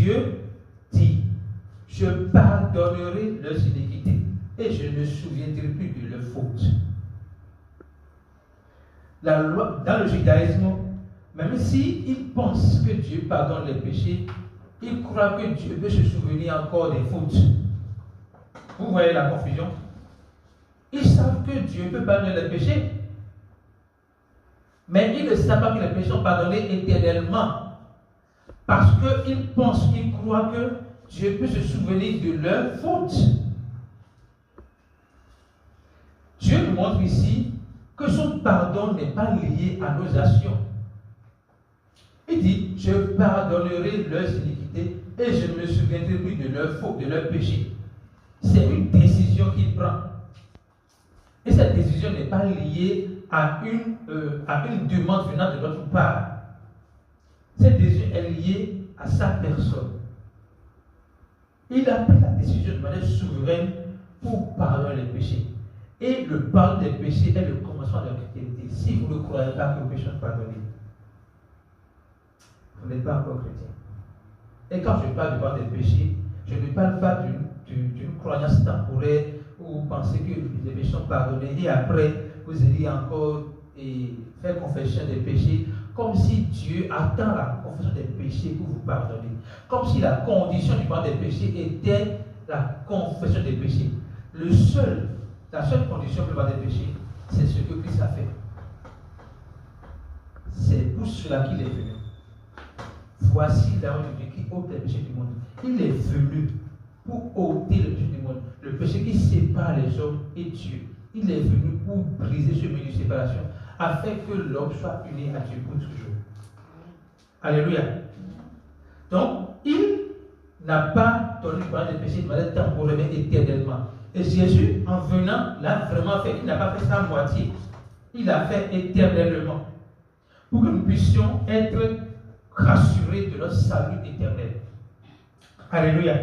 Dieu dit, je pardonnerai leurs iniquités et je ne me souviendrai plus de leurs fautes. La loi, dans le judaïsme, même s'ils pensent que Dieu pardonne les péchés, ils croient que Dieu peut se souvenir encore des fautes. Vous voyez la confusion? Ils savent que Dieu peut pardonner les péchés, mais ils ne savent pas que les péchés sont pardonnés éternellement. Parce qu'ils pensent, ils croient que Dieu peut se souvenir de leurs fautes. Dieu nous montre ici que son pardon n'est pas lié à nos actions. Il dit, je pardonnerai leurs iniquités et je ne me souviendrai plus de leurs fautes, de leurs péchés. C'est une décision qu'il prend. Et cette décision n'est pas liée à une demande venant de notre part. Cette décision est liée à sa personne. Il a pris la décision de manière souveraine pour pardonner les péchés. Et le pardon des péchés est le commencement de la chrétienté. Si vous ne croyez pas que vos péchés sont pardonnés, vous n'êtes pas encore chrétien. Et quand je parle du pardon des péchés, je ne parle pas d'une croyance temporaire où vous pensez que les péchés sont pardonnés et après vous allez encore faire confession des péchés, comme si Dieu attend la confession des péchés pour vous pardonner. Comme si la condition du pardon des péchés était la confession des péchés. La seule condition pour le pardon des péchés, c'est ce que Christ a fait. C'est pour cela qu'il est venu. Voici l'agneau de Dieu qui ôte les péchés du monde. Il est venu pour ôter le péché du monde, le péché qui sépare les hommes et Dieu. Il est venu pour briser ce mur de séparation, afin que l'homme soit uni à Dieu pour toujours. Alléluia. Donc, il n'a pas donné le pardon des péchés de manière temporaire, mais éternellement. Et Jésus, en venant, l'a vraiment fait. Il n'a pas fait ça à moitié. Il l'a fait éternellement. Pour que nous puissions être rassurés de notre salut éternel. Alléluia.